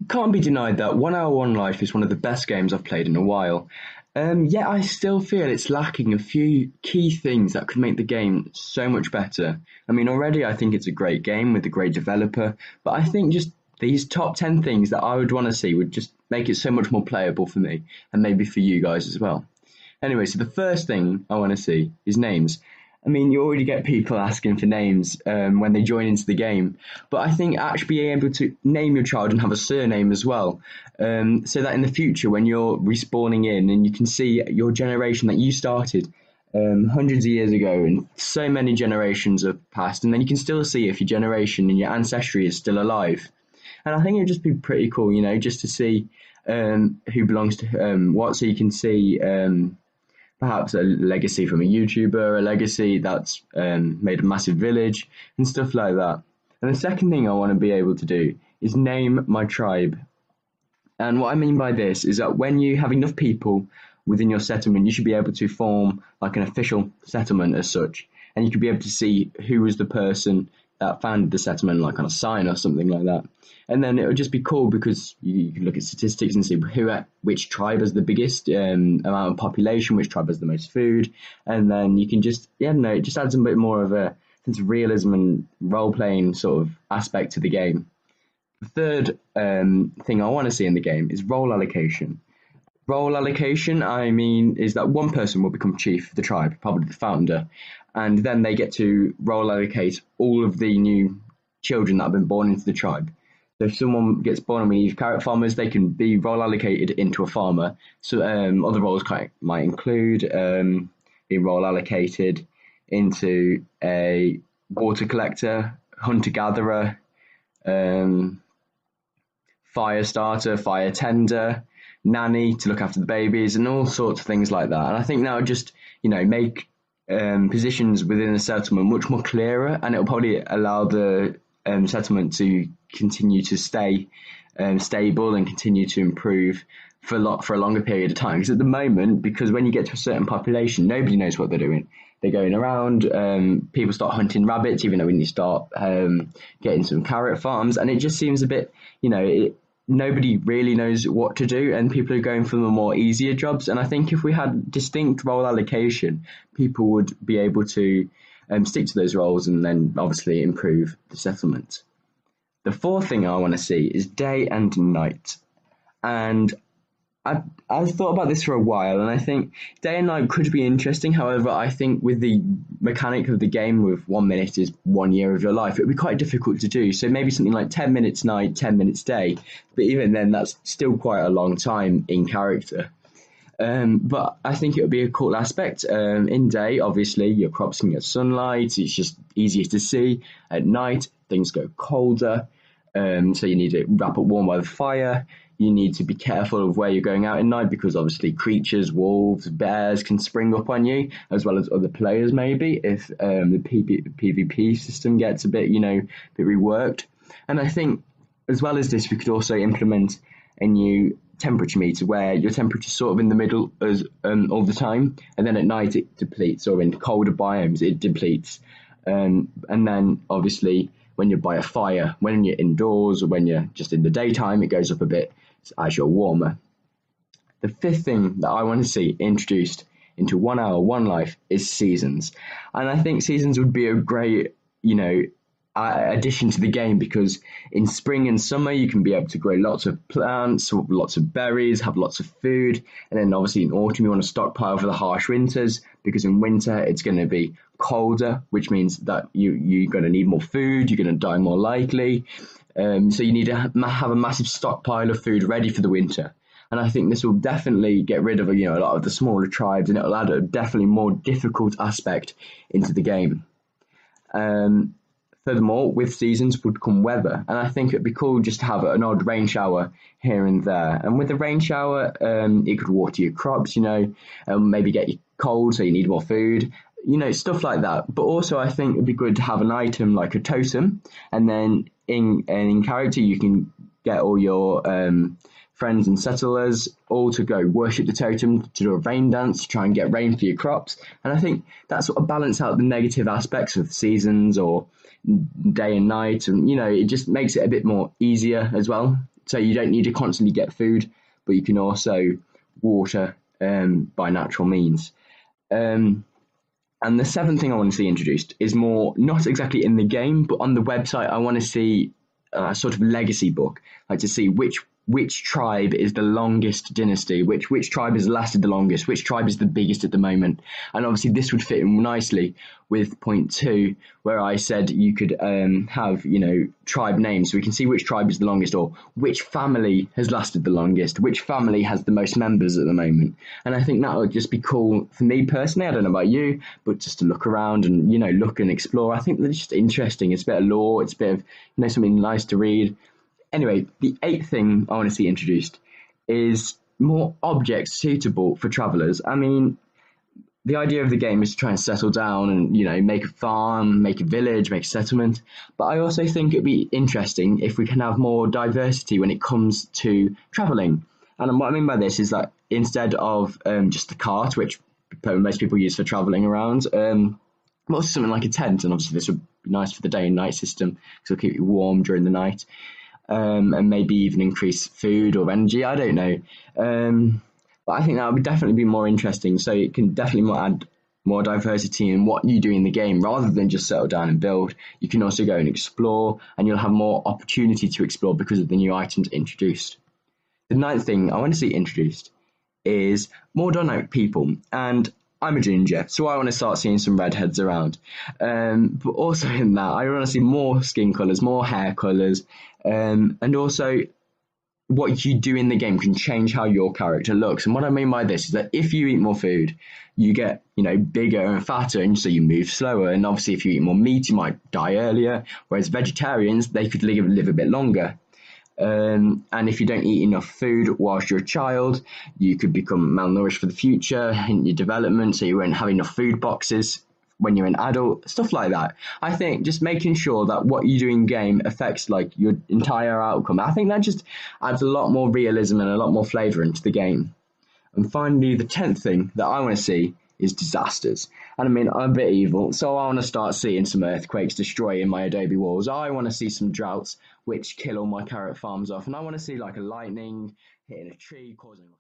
Can't be denied that 1 Hour One Life is one of the best games I've played in a while. Yet I still feel it's lacking a few key things that could make the game so much better. I mean, already I think it's a great game with a great developer, but I think just these top 10 things that I would want to see would just make it so much more playable for me and maybe for you guys as well. Anyway, so the first thing I want to see is names. I mean, you already get people asking for names when they join into the game, but I think actually being able to name your child and have a surname as well, so that in the future when you're respawning in and you can see your generation that you started hundreds of years ago and so many generations have passed, and then you can still see if your generation and your ancestry is still alive. And I think it'd just be pretty cool, just to see who belongs to what, so you can see. Perhaps a legacy from a YouTuber, a legacy that's made a massive village, and stuff like that. And the second thing I want to be able to do is name my tribe. And what I mean by this is that when you have enough people within your settlement, you should be able to form like an official settlement as such. And you could be able to see who was the person that founded the settlement, like on a sign or something like that. And then it would just be cool because you can look at statistics and see which tribe has the biggest amount of population, which tribe has the most food, and then you can just it just adds a bit more of a sense of realism and role playing sort of aspect to the game. The third thing I want to see in the game is role allocation. Role allocation, I mean, is that one person will become chief of the tribe, probably the founder, and then they get to role allocate all of the new children that have been born into the tribe. So if someone gets born and we need carrot farmers, they can be role allocated into a farmer. So other roles might include being role allocated into a water collector, hunter gatherer, um, fire starter, fire tender, nanny to look after the babies, and all sorts of things like that. And I think that would just, make positions within the settlement much more clearer, and it'll probably allow the settlement to continue to stay stable and continue to improve for a longer period of time. Because at the moment, because when you get to a certain population, nobody knows what they're doing. They're going around. People start hunting rabbits, even though when you start getting some carrot farms, and it just seems a bit, nobody really knows what to do, and people are going for the more easier jobs. And I think if we had distinct role allocation, people would be able to stick to those roles and then obviously improve the settlement. The fourth thing I want to see is day and night. And I've thought about this for a while, and I think day and night could be interesting. However, I think with the mechanic of the game, with 1 minute is 1 year of your life, it would be quite difficult to do. So maybe something like 10 minutes night, 10 minutes day. But even then, that's still quite a long time in character. But I think it would be a cool aspect. In day, obviously, your crops can get sunlight. It's just easier to see. At night, things go colder. So you need to wrap up warm by the fire. You need to be careful of where you're going out at night because obviously creatures, wolves, bears can spring up on you, as well as other players maybe if the PvP system gets a bit, bit reworked. And I think as well as this, we could also implement a new temperature meter where your temperature's sort of in the middle as all the time, and then at night it depletes, or in colder biomes it depletes. And then obviously when you're by a fire, when you're indoors or when you're just in the daytime, it goes up a bit as you're warmer. The fifth thing that I want to see introduced into 1 Hour One Life is seasons. And I think seasons would be a great, addition to the game because in spring and summer you can be able to grow lots of plants, lots of berries, have lots of food, and then obviously in autumn you want to stockpile for the harsh winters because in winter it's going to be colder, which means that you're going to need more food, you're going to die more likely, so you need to have a massive stockpile of food ready for the winter. And I think this will definitely get rid of a lot of the smaller tribes, and it'll add a definitely more difficult aspect into the game. Furthermore, with seasons would come weather, and I think it'd be cool just to have an odd rain shower here and there. And with the rain shower, it could water your crops, maybe get you cold so you need more food, stuff like that. But also, I think it'd be good to have an item like a totem, and then in character you can get all your friends and settlers all to go worship the totem, to do a rain dance, to try and get rain for your crops. And I think that sort of balance out the negative aspects of seasons or day and night, and it just makes it a bit more easier as well So you don't need to constantly get food, but you can also water by natural means. Um, and the seventh thing I want to see introduced is more not exactly in the game, but on the website. I want to see a sort of legacy book, like to see which tribe is the longest dynasty, which tribe has lasted the longest, which tribe is the biggest at the moment. And obviously this would fit in nicely with point two, where I said you could have, tribe names, so we can see which tribe is the longest, or which family has lasted the longest, which family has the most members at the moment. And I think that would just be cool for me personally. I don't know about you, but just to look around and look and explore. I think that's just interesting. It's a bit of lore. It's a bit of something nice to read. Anyway, the eighth thing I want to see introduced is more objects suitable for travelers. I mean, the idea of the game is to try and settle down and, make a farm, make a village, make a settlement. But I also think it'd be interesting if we can have more diversity when it comes to traveling. And what I mean by this is that instead of just the cart, which most people use for traveling around, also something like a tent. And obviously this would be nice for the day and night system because it'll keep you warm during the night. And maybe even increase food or energy. I don't know. But I think that would definitely be more interesting. So it can definitely add more diversity in what you do in the game rather than just settle down and build. You can also go and explore, and you'll have more opportunity to explore because of the new items introduced. The ninth thing I want to see introduced is more dynamic people. And I'm a ginger, so I want to start seeing some redheads around. But also in that, I want to see more skin colours, more hair colours, and also what you do in the game can change how your character looks. And what I mean by this is that if you eat more food, you get, bigger and fatter, and so you move slower. And obviously, if you eat more meat, you might die earlier. Whereas vegetarians, they could live a bit longer. And if you don't eat enough food whilst you're a child, you could become malnourished for the future in your development, so you won't have enough food boxes when you're an adult, stuff like that. I think just making sure that what you do in game affects like your entire outcome. I think that just adds a lot more realism and a lot more flavour into the game. And finally, the 10th thing that I want to see is disasters. And I mean, I'm a bit evil, so I want to start seeing some earthquakes destroying my adobe walls. I want to see some droughts which kill all my carrot farms off. And I want to see like a lightning hitting a tree, causing